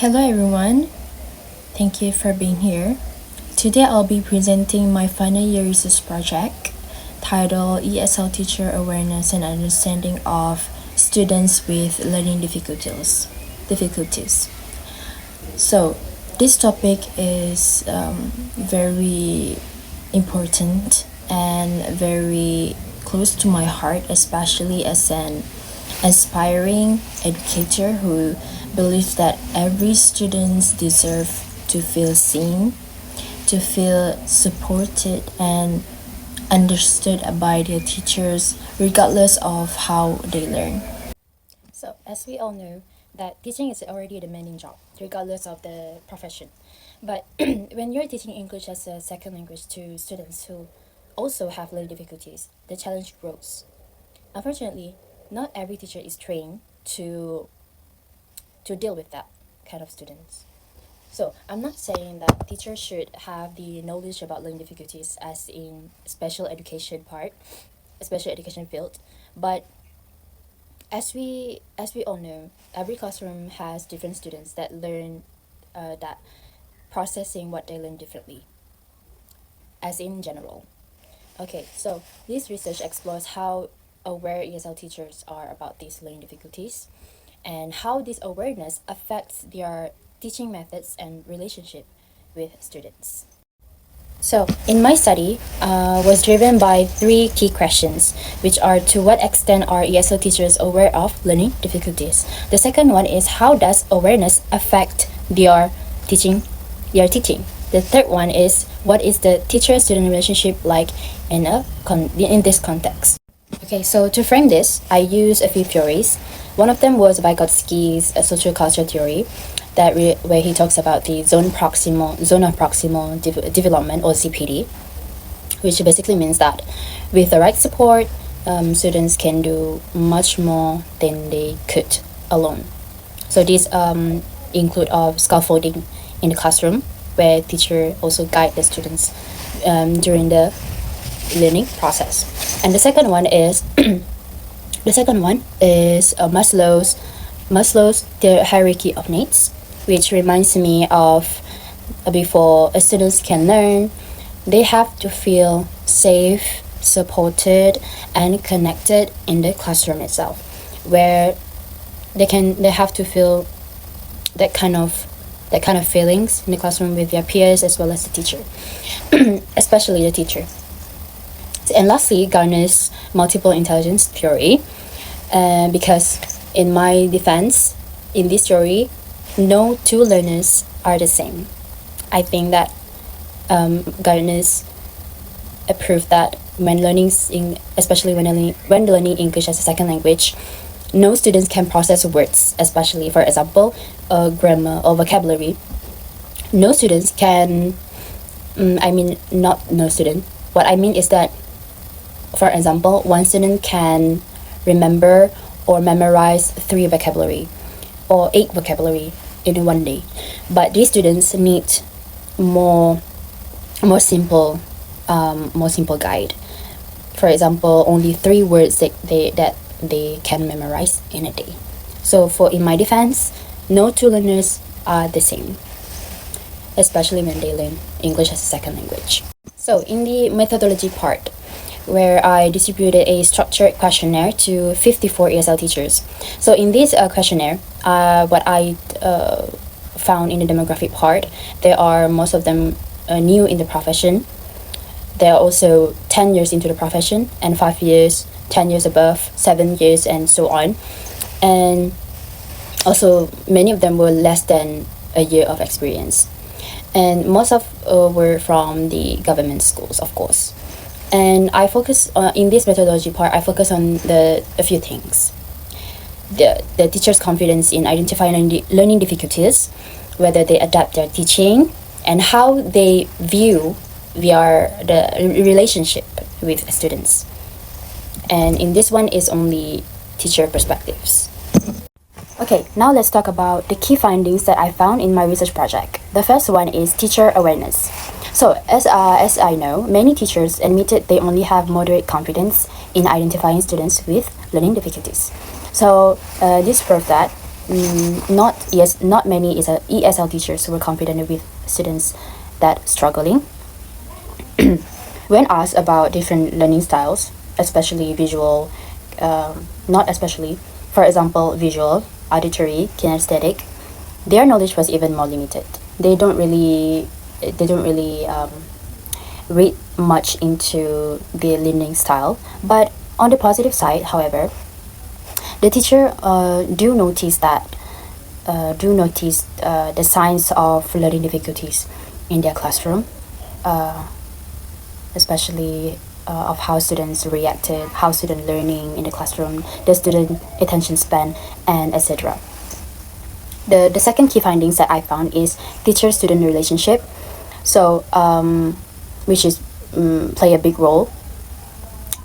Hello everyone, thank you for being here. Today I'll be presenting my final year research project titled ESL Teacher Awareness and Understanding of Students with Learning Difficulties. So this topic is very important and very close to my heart, especially as an aspiring educator who believes that every student deserves to feel seen, to feel supported and understood by their teachers regardless of how they learn. So, as we all know, that teaching is already a demanding job, regardless of the profession. But when you're teaching English as a second language to students who also have learning difficulties, the challenge grows. Unfortunately, not every teacher is trained to deal with that kind of students. So I'm not saying that teachers should have the knowledge about learning difficulties as in special education field, but as we all know, every classroom has different students that learn that processing what they learn differently, as in general. Okay, so this research explores how aware ESL teachers are about these learning difficulties and how this awareness affects their teaching methods and relationship with students. So, in my study, was driven by three key questions, which are to what extent are ESL teachers aware of learning difficulties? The second one is how does awareness affect their teaching? The third one is what is the teacher-student relationship like in this context? Okay, so to frame this, I use a few theories. One of them was Vygotsky's social culture theory, where he talks about the zone of proximal development, or ZPD, which basically means that with the right support, students can do much more than they could alone. So these include scaffolding in the classroom, where teacher also guide the students during the learning process. And the second one is Maslow's the hierarchy of needs, which reminds me of before a student can learn, they have to feel safe, supported, and connected in the classroom itself, where they have to feel that kind of feelings in the classroom with their peers as well as the teacher, especially the teacher. And lastly, Gardner's multiple intelligence theory, because in my defense, in this theory, no two learners are the same. I think that Gardner's proved that especially when learning English as a second language, no students can process words, especially for example, grammar or vocabulary. No students can. Not no student. What I mean is that, for example, one student can remember or memorize 3 vocabulary or 8 vocabulary in one day, but these students need more simple guide. For example, only 3 words that they can memorize in a day. So in my defense, no two learners are the same, especially when they learn English as a second language. So in the methodology part, where I distributed a structured questionnaire to 54 ESL teachers. So in this questionnaire, what I found in the demographic part, most of them new in the profession. They are also 10 years into the profession, and 5 years, 10 years above, 7 years, and so on. And also many of them were less than a year of experience. And most of were from the government schools, of course. And I focus in this methodology part. I focus on a few things: the teacher's confidence in identifying learning difficulties, whether they adapt their teaching, and how they view the relationship with students. And in this one is only teacher perspectives. Okay, now let's talk about the key findings that I found in my research project. The first one is teacher awareness. So as I know, many teachers admitted they only have moderate confidence in identifying students with learning difficulties. So this proved that not many ESL teachers were confident with students that struggling. When asked about different learning styles, especially visual, not especially, for example, visual, auditory, kinesthetic, their knowledge was even more limited. They don't really read much into the learning style. But on the positive side, however, the teacher do notice the signs of learning difficulties in their classroom, especially of how students reacted, how student learning in the classroom, the student attention span, and etc. The second key findings that I found is teacher-student relationship. So which is play a big role.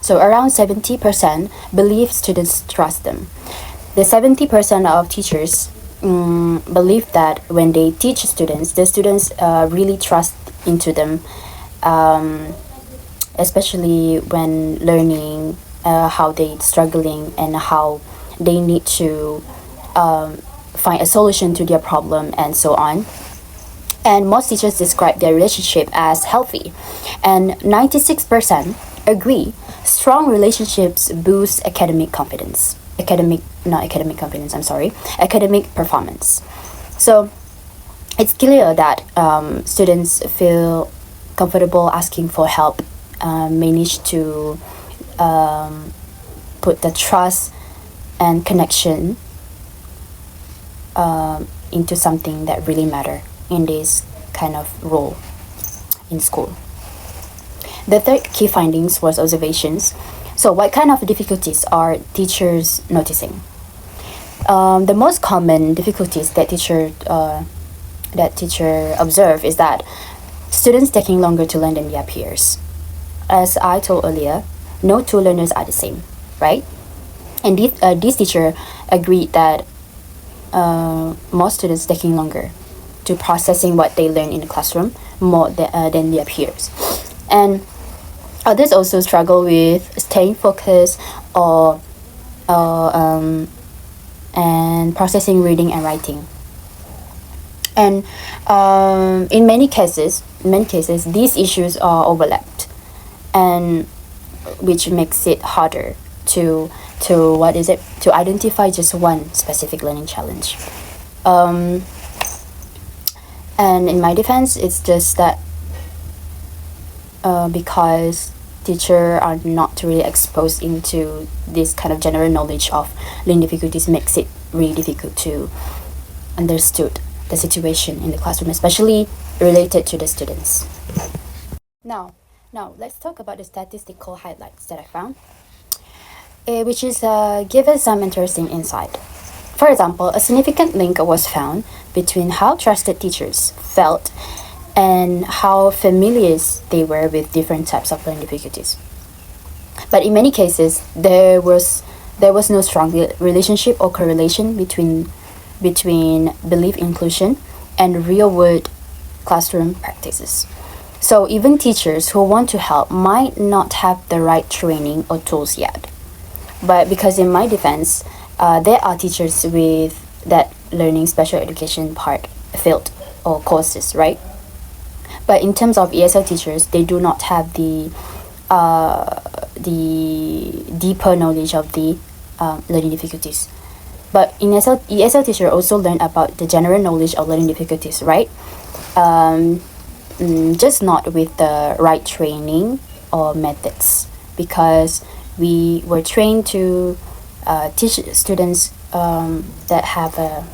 So around 70% believe students trust them. The 70% of teachers believe that when they teach students, the students really trust into them, especially when learning how they struggling and how they need to find a solution to their problem and so on. And most teachers describe their relationship as healthy, and 96% agree strong relationships boost academic performance. So it's clear that students feel comfortable asking for help, manage to put the trust and connection into something that really matter in this kind of role in school. The third key findings was observations. So what kind of difficulties are teachers noticing? The most common difficulties that teacher observe is that students taking longer to learn than their peers. As I told earlier, no two learners are the same, right? And this teacher agreed that most students taking longer to processing what they learn in the classroom more than their peers. And others also struggle with staying focused or and processing reading and writing. And in many cases, these issues are overlapped, and which makes it harder to identify just one specific learning challenge. And in my defense, it's just that because teachers are not really exposed into this kind of general knowledge of learning difficulties, makes it really difficult to understood the situation in the classroom, especially related to the students. Now let's talk about the statistical highlights that I found, which is give us some interesting insight. For example, a significant link was found between how trusted teachers felt and how familiar they were with different types of learning difficulties. But in many cases, there was no strong relationship or correlation between belief inclusion and real-world classroom practices. So even teachers who want to help might not have the right training or tools yet. But because in my defense, there are teachers with that learning special education part field or courses, right? But in terms of ESL teachers, they do not have the deeper knowledge of the learning difficulties. But in ESL teacher also learn about the general knowledge of learning difficulties, right? Just not with the right training or methods, because we were trained to teach students that have a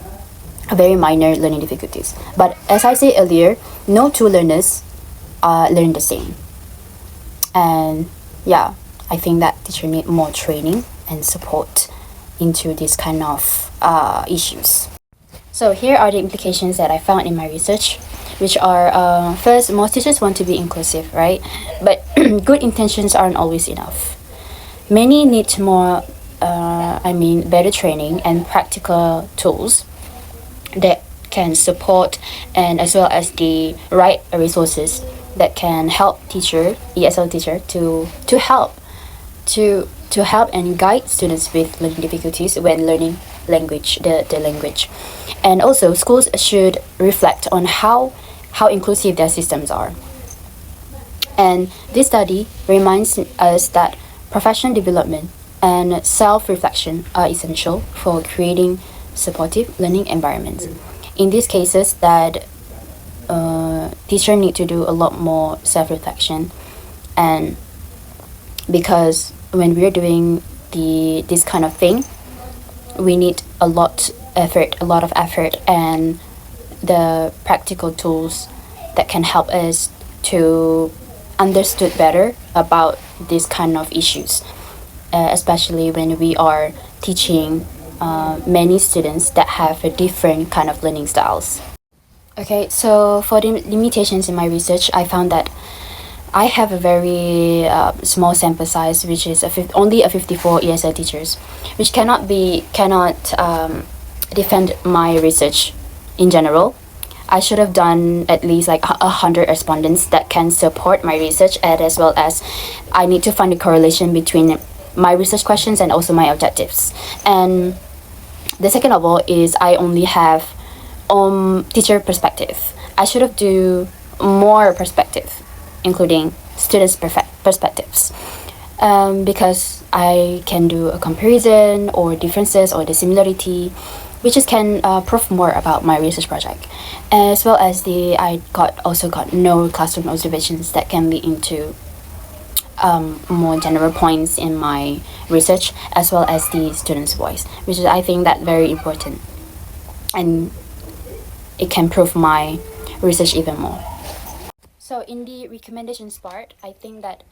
very minor learning difficulties. But as I said earlier, no two learners learn the same. And yeah, I think that teacher need more training and support into this kind of issues. So here are the implications that I found in my research, which are first, most teachers want to be inclusive, right? But good intentions aren't always enough. Many need more, better training and practical tools that can support, and as well as the right resources that can help ESL teacher to help and guide students with learning difficulties when learning language, the language. And also, schools should reflect on how inclusive their systems are. And this study reminds us that professional development and self-reflection are essential for creating supportive learning environments. In these cases, that teachers need to do a lot more self-reflection, and because when we're doing this kind of thing, we need a lot of effort, and the practical tools that can help us to understood better about this kind of issues, especially when we are teaching many students that have a different kind of learning styles. Okay, so for the limitations in my research, I found that I have a very small sample size, which is only a 54 ESL teachers, which cannot defend my research in general. I should have done at least like 100 respondents that can support my research, and as well as I need to find a correlation between my research questions and also my objectives. And the second of all is I only have teacher perspective. I should have do more perspective, including students' perspectives, because I can do a comparison or differences or the similarity, which is can prove more about my research project, as well as I also got no classroom observations that can lead into more general points in my research, as well as the student's voice, which is I think that very important, and it can prove my research even more. So in the recommendations part, I think that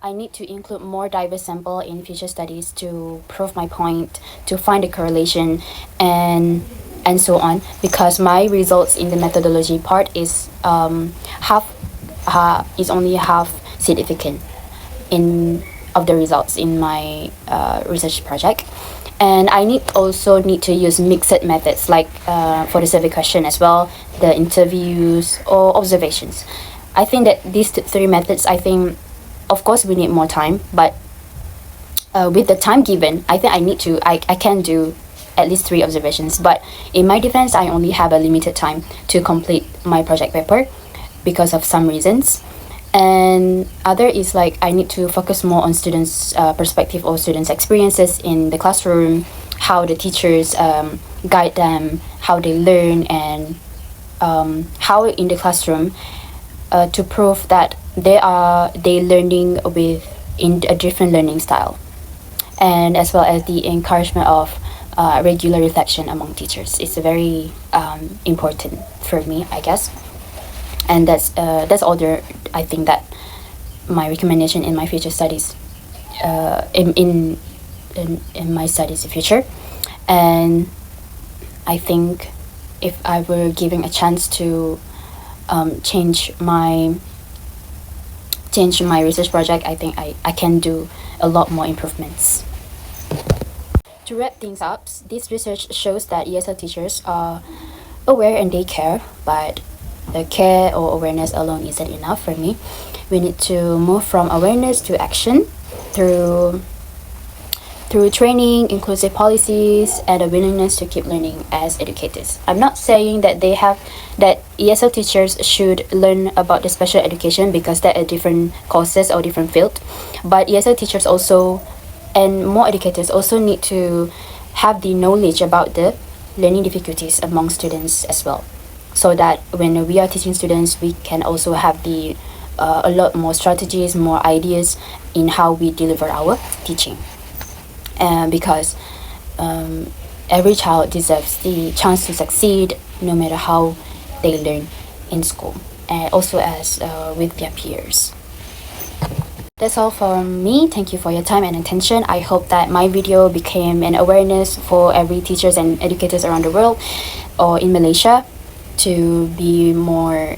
I need to include more diverse sample in future studies to prove my point, to find a correlation, and so on, because my results in the methodology part is only half significant of the results in my research project. And I also need to use mixed methods, like for the survey question as well, the interviews or observations. I think that these three methods, I think, of course, we need more time, but with the time given, I think I can do at least 3 observations. But in my defense, I only have a limited time to complete my project paper because of some reasons. And other is like I need to focus more on students' perspective or students' experiences in the classroom, how the teachers guide them, how they learn, and how in the classroom to prove that they learning in a different learning style, and as well as the encouragement of regular reflection among teachers. It's very important for me, I guess. And that's all I think that my recommendation in my future studies, in my studies in future. And I think if I were given a chance to change my research project, I think I can do a lot more improvements. To wrap things up, this research shows that ESL teachers are aware and they care, but the care or awareness alone isn't enough for me. We need to move from awareness to action through training, inclusive policies, and a willingness to keep learning as educators. I'm not saying that ESL teachers should learn about the special education because they're different courses or different field, but ESL teachers also and more educators also need to have the knowledge about the learning difficulties among students as well, so that when we are teaching students, we can also have a lot more strategies, more ideas in how we deliver our teaching. Because every child deserves the chance to succeed, no matter how they learn in school, and also as with their peers. That's all from me. Thank you for your time and attention. I hope that my video became an awareness for every teachers and educators around the world or in Malaysia to be more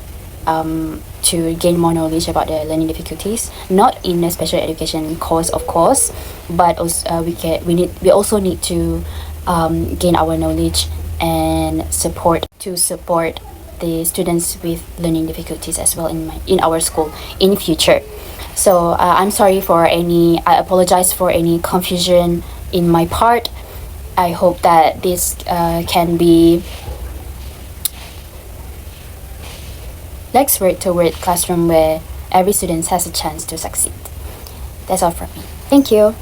to gain more knowledge about the learning difficulties, not in a special education course, of course, but also we also need to gain our knowledge and support the students with learning difficulties as well in our school in future. So I apologize for any confusion in my part, I hope that this can be next word toward classroom where every student has a chance to succeed. That's all from me. Thank you.